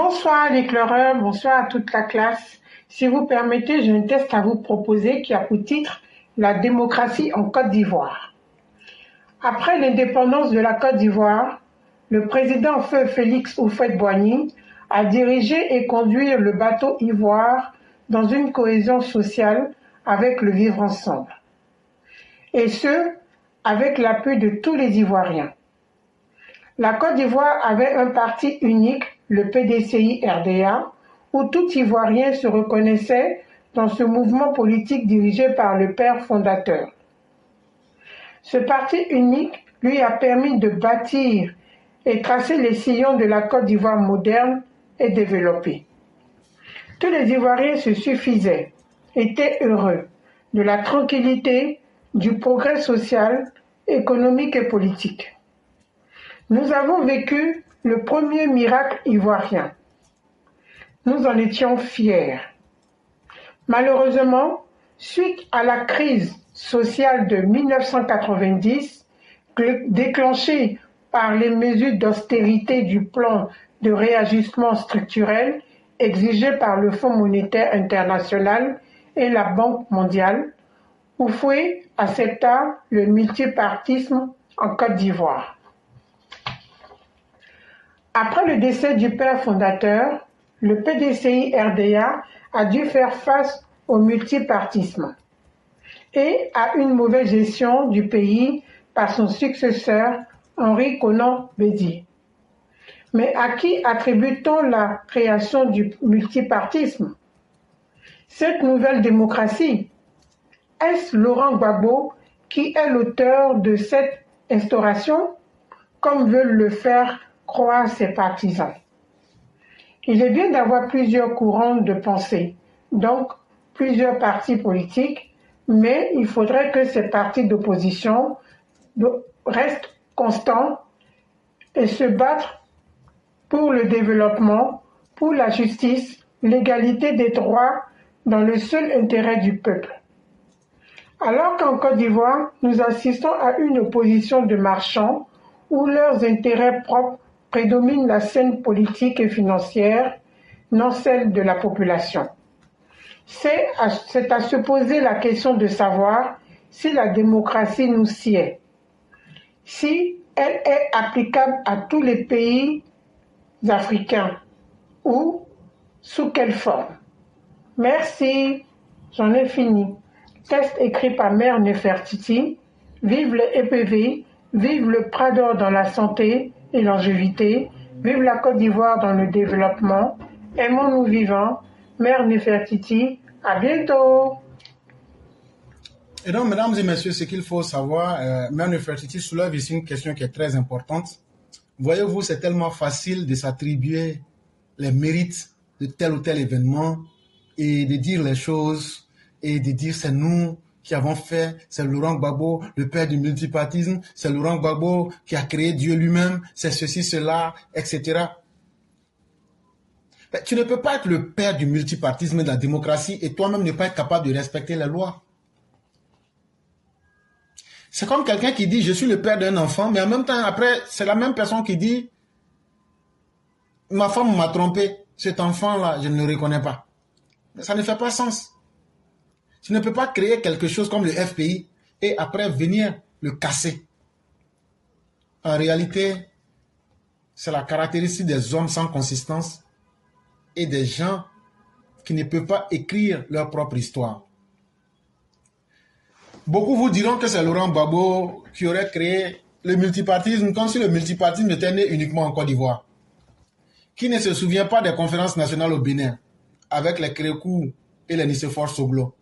Bonsoir l'éclaireur, bonsoir à toute la classe. Si vous permettez, j'ai un test à vous proposer qui a pour titre La démocratie en Côte d'Ivoire. Après l'indépendance de la Côte d'Ivoire, le président Feu Félix Houphouët-Boigny a dirigé et conduit le bateau Ivoire dans une cohésion sociale avec le vivre ensemble. Et ce, avec l'appui de tous les Ivoiriens. La Côte d'Ivoire avait un parti unique, le PDCI-RDA, où tout Ivoirien se reconnaissait dans ce mouvement politique dirigé par le père fondateur. Ce parti unique lui a permis de bâtir et tracer les sillons de la Côte d'Ivoire moderne et développée. Tous les Ivoiriens se suffisaient, étaient heureux de la tranquillité, du progrès social, économique et politique. Nous avons vécu le premier miracle ivoirien. Nous en étions fiers. Malheureusement, suite à la crise sociale de 1990, déclenchée par les mesures d'austérité du plan de réajustement structurel exigé par le Fonds monétaire international et la Banque mondiale, Houphouët accepta le multipartisme en Côte d'Ivoire. Après le décès du père fondateur, le PDCI-RDA a dû faire face au multipartisme et à une mauvaise gestion du pays par son successeur Henri Konan Bédié. Mais à qui attribue-t-on la création du multipartisme? Cette nouvelle démocratie, est-ce Laurent Gbagbo qui est l'auteur de cette instauration, comme veulent le faire croire ses partisans? Il est bien d'avoir plusieurs courants de pensée, donc plusieurs partis politiques, mais il faudrait que ces partis d'opposition restent constants et se battent pour le développement, pour la justice, l'égalité des droits dans le seul intérêt du peuple. Alors qu'en Côte d'Ivoire, nous assistons à une opposition de marchands où leurs intérêts propres prédominent la scène politique et financière, non celle de la population. C'est à se poser la question de savoir si la démocratie nous sied, si elle est applicable à tous les pays africains ou sous quelle forme. Merci, j'en ai fini. Test écrit par Mère Nefertiti. Vive le EPV, vive le Prador dans la santé et longévité, vive la Côte d'Ivoire dans le développement, aimons-nous vivants, Mère Nefertiti, à bientôt. Et donc, mesdames et messieurs, ce qu'il faut savoir, Mère Nefertiti soulève ici une question qui est très importante. Voyez-vous, c'est tellement facile de s'attribuer les mérites de tel ou tel événement et de dire les choses et de dire c'est nous qui avons fait, c'est Laurent Gbagbo, le père du multipartisme, c'est Laurent Gbagbo qui a créé Dieu lui-même, c'est ceci, cela, etc. Mais tu ne peux pas être le père du multipartisme et de la démocratie et toi-même ne pas être capable de respecter les lois. C'est comme quelqu'un qui dit « je suis le père d'un enfant », mais en même temps, après, c'est la même personne qui dit « ma femme m'a trompé, cet enfant-là, je ne le reconnais pas ». Ça ne fait pas sens. Tu ne peux pas créer quelque chose comme le FPI et après venir le casser. En réalité, c'est la caractéristique des hommes sans consistance et des gens qui ne peuvent pas écrire leur propre histoire. Beaucoup vous diront que c'est Laurent Gbagbo qui aurait créé le multipartisme, comme si le multipartisme était né uniquement en Côte d'Ivoire. Qui ne se souvient pas des conférences nationales au Bénin, avec les Kérékou et les Nicéphore Soglo.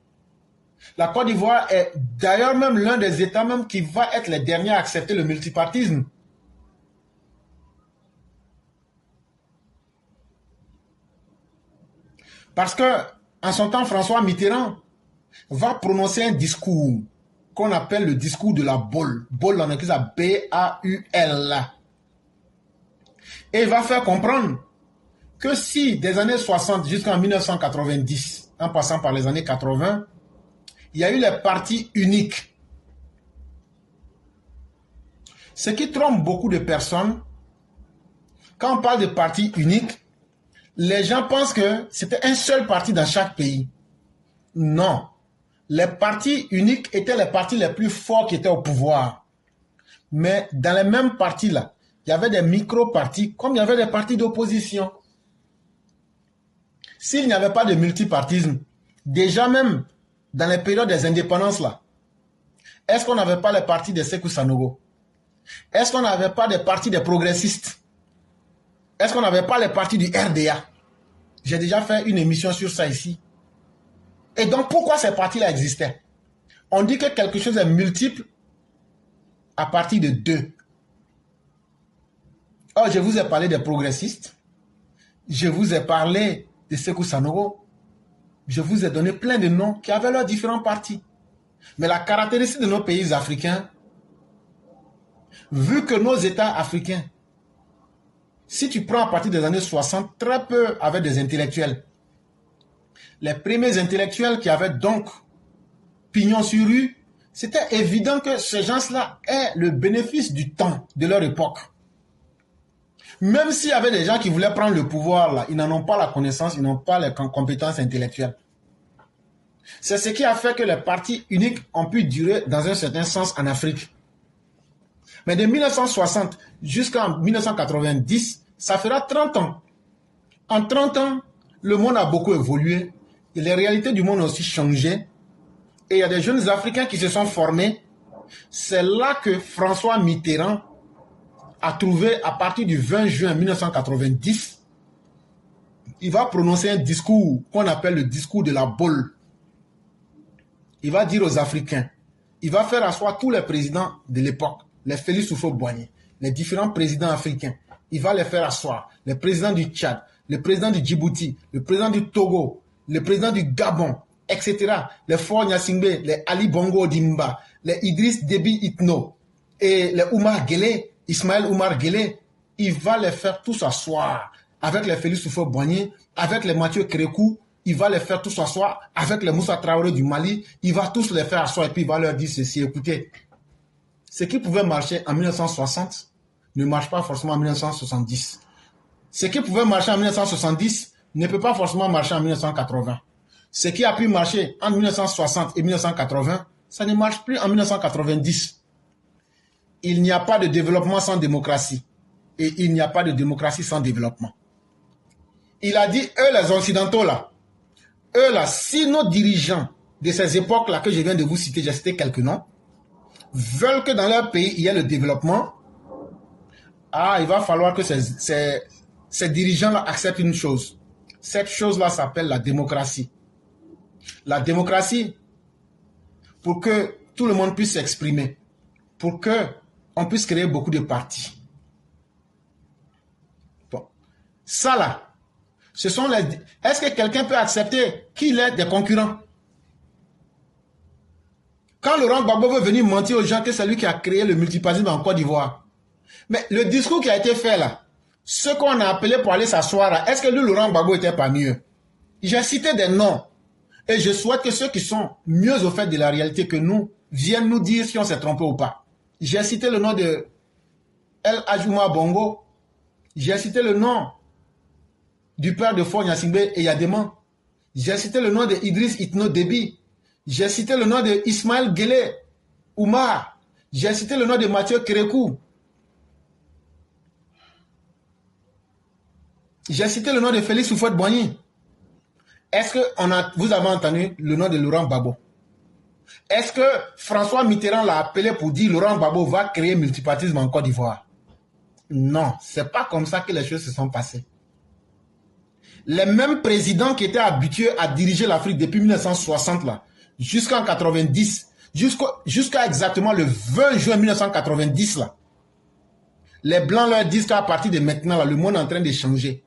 La Côte d'Ivoire est d'ailleurs même l'un des États même qui va être les derniers à accepter le multipartisme. Parce que, en son temps, François Mitterrand va prononcer un discours qu'on appelle le discours de la Baule. Baule en écrit ça B-A-U-L. Et il va faire comprendre que si des années 60 jusqu'en 1990, en passant par les années 80, il y a eu les partis uniques. Ce qui trompe beaucoup de personnes, quand on parle de parti unique, Les gens pensent que c'était un seul parti dans chaque pays. Non. Les partis uniques étaient les partis les plus forts qui étaient au pouvoir. Mais dans les mêmes partis-là, il y avait des micro-partis comme il y avait des partis d'opposition. S'il n'y avait pas de multipartisme, déjà même dans les périodes des indépendances là, est-ce qu'on n'avait pas les partis de Sékou Sanogo? Est-ce qu'on n'avait pas des partis des progressistes? Est-ce qu'on n'avait pas les partis du RDA? J'ai déjà fait une émission sur ça ici. Et donc pourquoi ces partis-là existaient? On dit que quelque chose est multiple à partir de deux. Or, je vous ai parlé des progressistes. Je vous ai parlé de Sékou Sanogo. Je vous ai donné plein de noms qui avaient leurs différents partis. Mais la caractéristique de nos pays africains, vu que nos États africains, si tu prends à partir des années 60, très peu avaient des intellectuels. Les premiers intellectuels qui avaient donc pignon sur rue, c'était évident que ces gens-là aient le bénéfice du temps de leur époque. Même s'il y avait des gens qui voulaient prendre le pouvoir, là, ils n'en ont pas la connaissance, ils n'ont pas les compétences intellectuelles. C'est ce qui a fait que les partis uniques ont pu durer dans un certain sens en Afrique. Mais de 1960 jusqu'en 1990, ça fera 30 ans. En 30 ans, le monde a beaucoup évolué. Et les réalités du monde ont aussi changé. Et il y a des jeunes Africains qui se sont formés. C'est là que François Mitterrand a trouvé, à partir du 20 juin 1990, il va prononcer un discours qu'on appelle le discours de la boule. Il va dire aux Africains, il va faire asseoir tous les présidents de l'époque, les Félix Houphouët-Boigny, les différents présidents africains. Il va les faire asseoir, les présidents du Tchad, le président du Djibouti, le président du Togo, le président du Gabon, etc. Les Faure Gnassingbé, les Ali Bongo Dimba, les Idriss Déby Itno et les Oumar Guelleh, Ismaël Oumar Guelleh. Il va les faire tous asseoir avec les Félix Houphouët-Boigny, avec les Mathieu Kérékou. Il va les faire tous asseoir avec les Moussa Traoré du Mali. Il va tous les faire asseoir et puis il va leur dire ceci. Écoutez, ce qui pouvait marcher en 1960 ne marche pas forcément en 1970. Ce qui pouvait marcher en 1970 ne peut pas forcément marcher en 1980. Ce qui a pu marcher en 1960 et 1980, ça ne marche plus en 1990. Il n'y a pas de développement sans démocratie. Et il n'y a pas de démocratie sans développement. Il a dit, eux les Occidentaux là, eux là, si nos dirigeants de ces époques-là que je viens de vous citer, j'ai cité quelques noms, veulent que dans leur pays il y ait le développement, il va falloir que ces dirigeants-là acceptent une chose. Cette chose-là s'appelle la démocratie. La démocratie, pour que tout le monde puisse s'exprimer, pour qu'on puisse créer beaucoup de partis. Bon. Ça là, ce sont les... Est-ce que quelqu'un peut accepter qu'il ait des concurrents? Quand Laurent Gbagbo veut venir mentir aux gens que c'est lui qui a créé le multipartisme en Côte d'Ivoire. Mais le discours qui a été fait là, ceux qu'on a appelés pour aller s'asseoir là, est-ce que lui, Laurent Gbagbo, était parmi eux? J'ai cité des noms. Et je souhaite que ceux qui sont mieux au fait de la réalité que nous viennent nous dire si on s'est trompé ou pas. J'ai cité le nom de El Ajouma Bongo. J'ai cité le nom du père de Faure Gnassingbé et Yademan. J'ai cité le nom de Idriss Itno Déby. J'ai cité le nom de Ismaël Guelleh Oumar. J'ai cité le nom de Mathieu Kérékou. J'ai cité le nom de Félix Houphouët-Boigny. Est-ce que vous avez entendu le nom de Laurent Gbagbo? Est-ce que François Mitterrand l'a appelé pour dire Laurent Gbagbo va créer multipartisme en Côte d'Ivoire? Non, c'est pas comme ça que les choses se sont passées. Les mêmes présidents qui étaient habitués à diriger l'Afrique depuis 1960 là, jusqu'en 90, jusqu'à exactement le 20 juin 1990 là, les Blancs leur disent qu'à partir de maintenant là, le monde est en train de changer.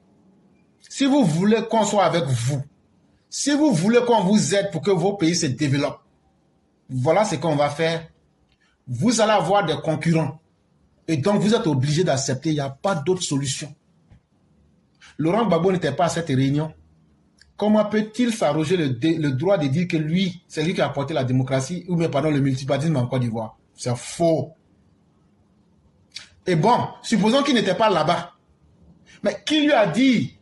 Si vous voulez qu'on soit avec vous, si vous voulez qu'on vous aide pour que vos pays se développent, voilà ce qu'on va faire. Vous allez avoir des concurrents. Et donc vous êtes obligé d'accepter, il n'y a pas d'autre solution. Laurent Gbagbo n'était pas à cette réunion. Comment peut-il s'arroger le droit de dire que lui, c'est lui qui a apporté la démocratie ou même pardon, le multipartisme en Côte d'Ivoire? C'est faux. Et bon, supposons qu'il n'était pas là-bas. Mais qui lui a dit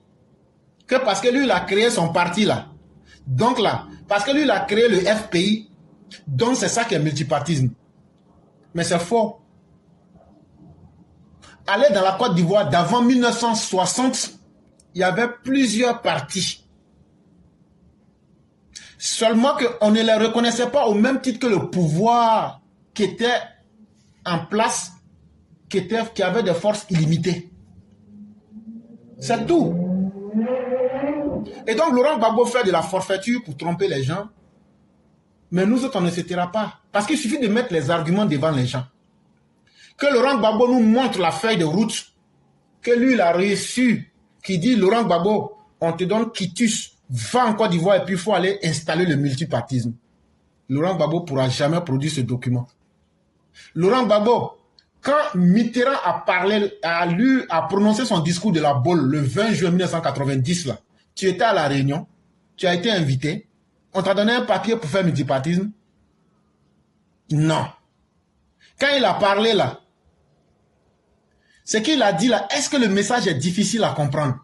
que parce que lui, il a créé son parti là. Donc là, parce que lui, il a créé le FPI, donc c'est ça qui est multipartisme. Mais c'est faux. Allez dans la Côte d'Ivoire d'avant 1960, il y avait plusieurs partis. Seulement qu'on ne les reconnaissait pas au même titre que le pouvoir qui était en place, qui avait des forces illimitées. C'est tout. Et donc Laurent Gbagbo fait de la forfaiture pour tromper les gens. Mais nous autres, on ne se taira pas. Parce qu'il suffit de mettre les arguments devant les gens. Que Laurent Gbagbo nous montre la feuille de route que lui, il a reçu, qui dit, Laurent Gbagbo, on te donne quitus, va en Côte d'Ivoire et puis il faut aller installer le multipartisme. Laurent Gbagbo ne pourra jamais produire ce document. Laurent Gbagbo, quand Mitterrand a prononcé son discours de la Baule le 20 juin 1990, là, tu étais à la réunion, tu as été invité, on t'a donné un papier pour faire multipartisme? Non. Quand il a parlé là, ce qu'il a dit là, est-ce que le message est difficile à comprendre?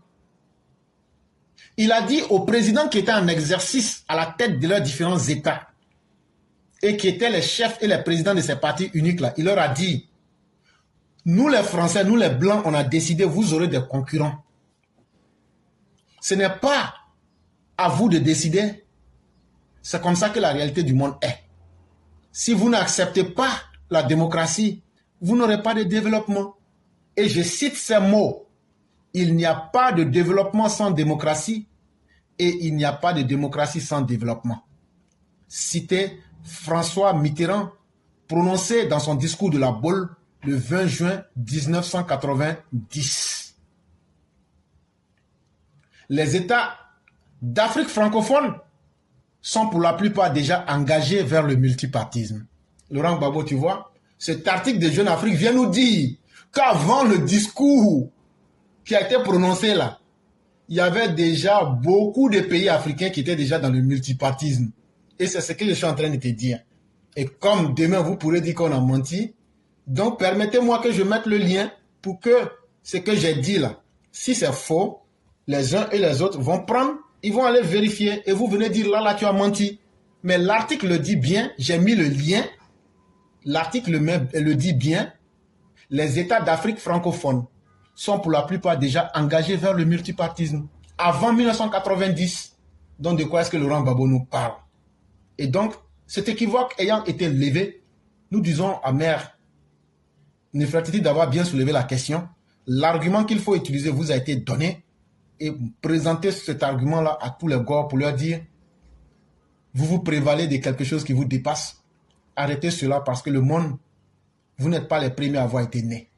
Il a dit aux présidents qui étaient en exercice à la tête de leurs différents États et qui étaient les chefs et les présidents de ces partis uniques là, il leur a dit, nous les Français, nous les Blancs, on a décidé, vous aurez des concurrents. Ce n'est pas à vous de décider. C'est comme ça que la réalité du monde est. Si vous n'acceptez pas la démocratie, vous n'aurez pas de développement. Et je cite ces mots. Il n'y a pas de développement sans démocratie et il n'y a pas de démocratie sans développement. Cité François Mitterrand, prononcé dans son discours de la Baule le 20 juin 1990. Les États d'Afrique francophone sont pour la plupart déjà engagés vers le multipartisme. Laurent Gbagbo, tu vois, cet article de Jeune Afrique vient nous dire qu'avant le discours qui a été prononcé là, il y avait déjà beaucoup de pays africains qui étaient déjà dans le multipartisme. Et c'est ce que je suis en train de te dire. Et comme demain vous pourrez dire qu'on a menti, donc permettez-moi que je mette le lien pour que ce que j'ai dit là, si c'est faux, les uns et les autres vont prendre, ils vont aller vérifier et vous venez dire là tu as menti. Mais l'article le dit bien, j'ai mis le lien, l'article le dit bien, les États d'Afrique francophone sont pour la plupart déjà engagés vers le multipartisme. Avant 1990, donc de quoi est-ce que Laurent Gbagbo nous parle? Et donc, cet équivoque ayant été levé, nous disons à Mère Néfertiti d'avoir bien soulevé la question. L'argument qu'il faut utiliser vous a été donné et présentez cet argument-là à tous les gars pour leur dire vous vous prévalez de quelque chose qui vous dépasse. Arrêtez cela parce que le monde, vous n'êtes pas les premiers à avoir été nés.